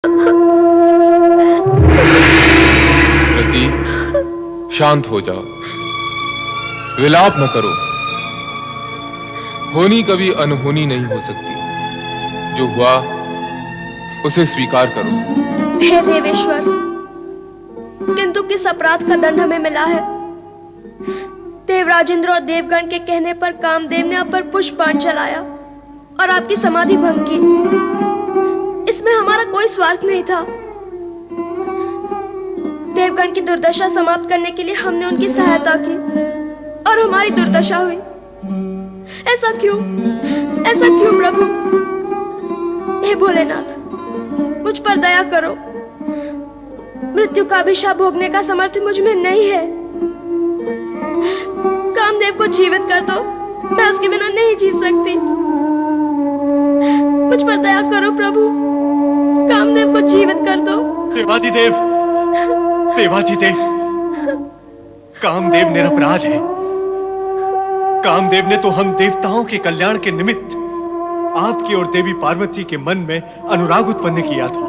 रति, शांत हो जाओ, विलाप न करो। होनी कभी अनहोनी नहीं हो सकती। जो हुआ उसे स्वीकार करो। हे देवेश्वर, किंतु किस अपराध का दंड हमें मिला है? देवराजेंद्र और देवगण के कहने पर कामदेव ने आप पर पुष्पबाण चलाया और आपकी समाधि भंग की। इसमें हमारा कोई स्वार्थ नहीं था। देवगण की दुर्दशा समाप्त करने के लिए हमने उनकी सहायता की और हमारी दुर्दशा हुई। ऐसा क्यों? ऐसा क्यों प्रभु? हे भोलेनाथ, मुझ पर दया करो। मृत्यु का अभिशाप भोगने का सामर्थ्य मुझ में नहीं है। कामदेव को जीवित कर दो, मैं उसके बिना नहीं जी सकती। मुझ पर दया करो प्रभु, कामदेव को जीवित कर दो। देवाधिदेव, देवाधिदेव, कामदेव निरपराध है। कामदेव ने तो हम देवताओं के कल्याण के निमित्त आपकी और देवी पार्वती के मन में अनुराग उत्पन्न किया था।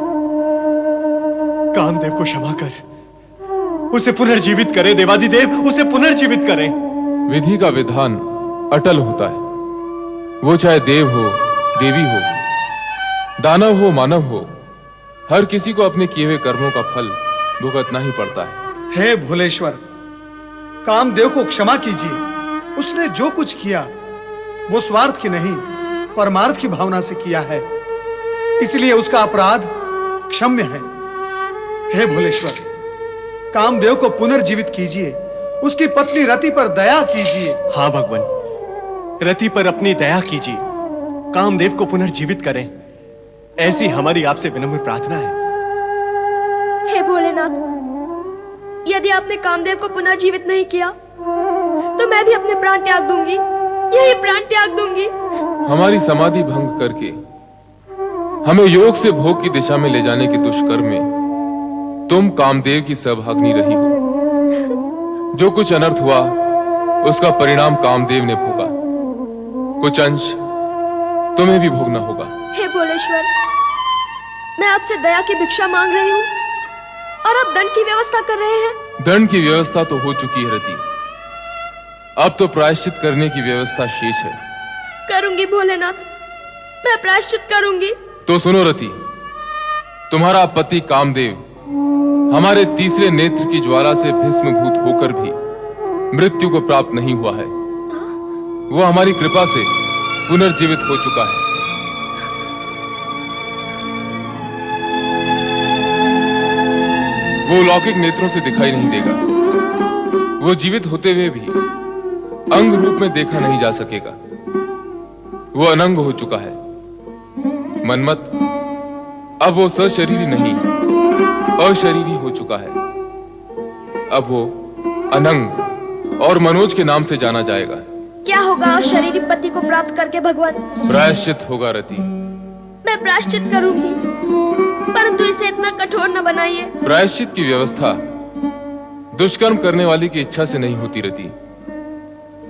कामदेव को क्षमा कर, उसे पुनर्जीवित करें। देवाधिदेव, उसे पुनर्जीवित करें। विधि का विधान अटल होता है। वो चाहे देव हो, देवी हो, दानव हो, मानव हो, हर किसी को अपने किए हुए कर्मों का फल भुगतना ही पड़ता है। हे भोलेश्वर, कामदेव को क्षमा कीजिए। उसने जो कुछ किया वो स्वार्थ की नहीं, परमार्थ की भावना से किया है, इसलिए उसका अपराध क्षम्य है। हे भोलेश्वर, कामदेव को पुनर्जीवित कीजिए। उसकी पत्नी रति पर दया कीजिए। हाँ भगवान, रति पर अपनी दया कीजिए। कामदेव को पुनर्जीवित करें, ऐसी हमारी आपसे विनम्र प्रार्थना है। हे भोलेनाथ, यदि आपने कामदेव को पुनर्जीवित नहीं किया तो मैं भी अपने प्राण त्याग दूंगी। यही प्राण त्याग दूंगी। हमारी समाधि भंग करके हमें योग से भोग की दिशा में ले जाने के दुष्कर्म में तुम कामदेव की सहभागिनी रही हो। जो कुछ अनर्थ हुआ उसका परिणाम कामदेव ने भोगा। कुछ अंश तुम्हें भी भोगना होगा। हे भोलेश्वर, मैं आपसे दया की भिक्षा मांग रही हूँ और आप दंड की व्यवस्था कर रहे हैं। दंड की व्यवस्था तो हो चुकी है रति, अब तो प्रायश्चित करने की व्यवस्था शेष है। करूंगी भोलेनाथ, मैं प्रायश्चित करूंगी। तो सुनो रति, तुम्हारा पति कामदेव हमारे तीसरे नेत्र की ज्वाला से भस्मीभूत होकर भी मृत्यु को प्राप्त नहीं हुआ है। वो हमारी कृपा से पुनर्जीवित हो चुका है। वो लौकिक नेत्रों से दिखाई नहीं देगा। वो जीवित होते हुए भी अंग रूप में देखा नहीं जा सकेगा। वो अनंग हो चुका है। मन्मथ, अब वो सशरीरी नहीं, अशरीरी हो चुका है। अब वो अनंग और मनोज के नाम से जाना जाएगा। क्या होगा अशरीरी पति को प्राप्त करके भगवान? प्रायश्चित होगा रति। मैं प्रायश्चित करूंगी, परंतु इसे इतना कठोर न बनाइए। प्रायश्चित की व्यवस्था दुष्कर्म करने वाली की इच्छा से नहीं होती रति।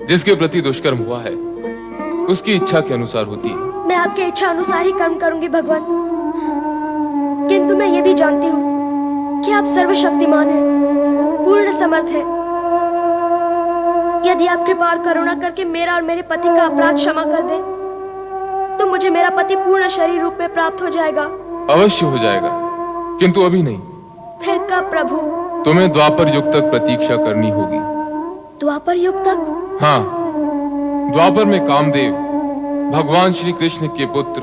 जिसके प्रति दुष्कर्म हुआ है उसकी इच्छा के अनुसार होती है। मैं आपके इच्छा अनुसार ही कर्म करूंगी भगवान, किंतु मैं ये भी जानती हूँ कि आप सर्वशक्तिमान हैं, पूर्ण समर्थ हैं। यदि आप कृपा और करुणा करके मेरा और मेरे पति का अपराध क्षमा कर दें तो मुझे मेरा पति पूर्ण शरीर रूप में प्राप्त हो जाएगा। अवश्य हो जाएगा, किंतु अभी नहीं। फिर कब प्रभु? तुम्हें द्वापर युग तक प्रतीक्षा करनी होगी। द्वापर युग तक? हाँ, द्वापर में कामदेव भगवान श्री कृष्ण के पुत्र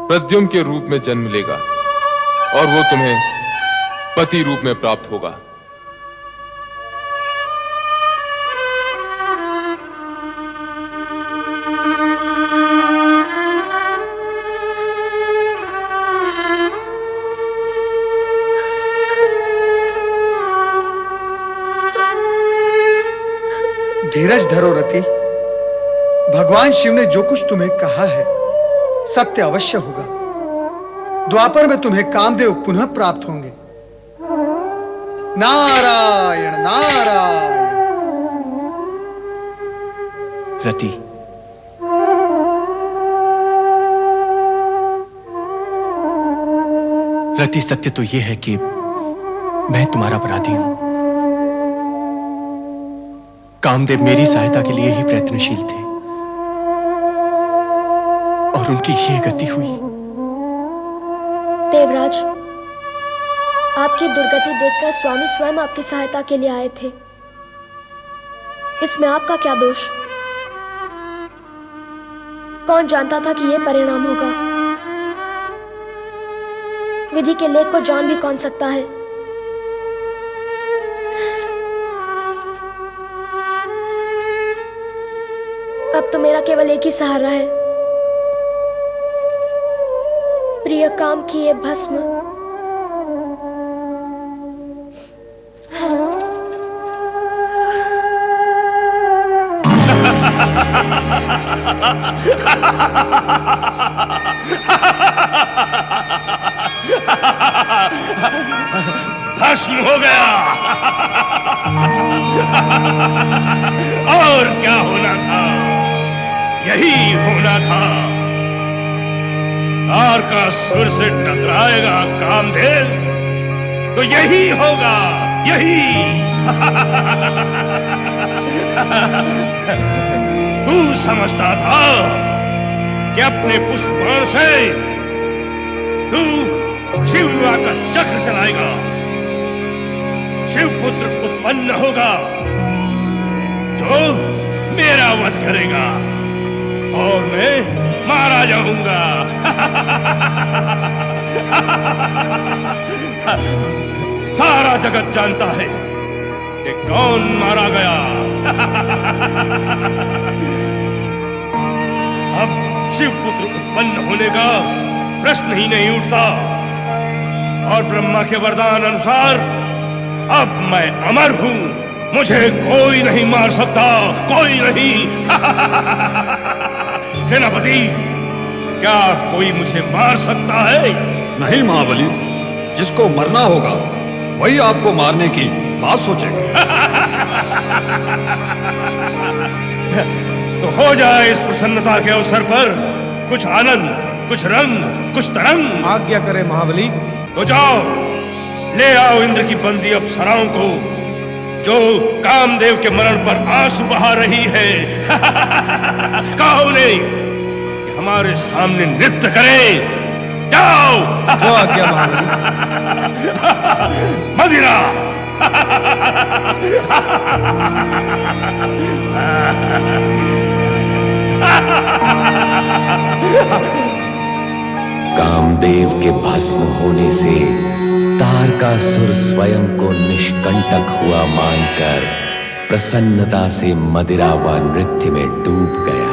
प्रद्युम्न के रूप में जन्म लेगा और वो तुम्हें पति रूप में प्राप्त होगा। धीरज धरो रति। भगवान शिव ने जो कुछ तुम्हें कहा है सत्य अवश्य होगा। द्वापर में तुम्हें कामदेव पुनः प्राप्त होंगे। नारायण नारायण। रति, रति, सत्य तो यह है कि मैं तुम्हारा अपराधी हूं। कामदेव मेरी सहायता के लिए ही प्रयत्नशील थे और उनकी ये गति हुई। देवराज, आपकी दुर्गति देखकर स्वामी स्वयं आपकी सहायता के लिए आए थे। इसमें आपका क्या दोष? कौन जानता था कि यह परिणाम होगा? विधि के लेख को जान भी कौन सकता है? अब तो मेरा केवल एक ही सहारा है, प्रिय काम की ये भस्म। भस्म हो गया। और क्या होना था? यही होना था। तार का सुर से टकराएगा कामदेव तो यही होगा, यही। तू समझता था कि अपने पुष्पबाण से तू शिव विवाह का चक्र चलाएगा, शिवपुत्र उत्पन्न होगा जो मेरा वध करेगा और मैं मारा जाऊंगा। सारा जगत जानता है कि कौन मारा गया। अब शिवपुत्र उत्पन्न होने का प्रश्न ही नहीं उठता और ब्रह्मा के वरदान अनुसार अब मैं अमर हूं। मुझे कोई नहीं मार सकता, कोई नहीं। सेनापति, क्या कोई मुझे मार सकता है? नहीं महाबली, जिसको मरना होगा वही आपको मारने की बात सोचेगा। तो हो जाए इस प्रसन्नता के अवसर पर कुछ आनंद, कुछ रंग, कुछ तरंग। आज्ञा करे महाबली। तो जाओ, ले आओ इंद्र की बंदी अप्सराओं को जो कामदेव के मरण पर आंसू बहा रही है। कहो उन्हें कि हमारे सामने नृत्य करें। जाओ। जो आज्ञा महाबली। मदिरा। कामदेव के भस्म होने से तारकासुर स्वयं को निष्कंटक हुआ मानकर प्रसन्नता से मदिरा व नृत्य में डूब गया।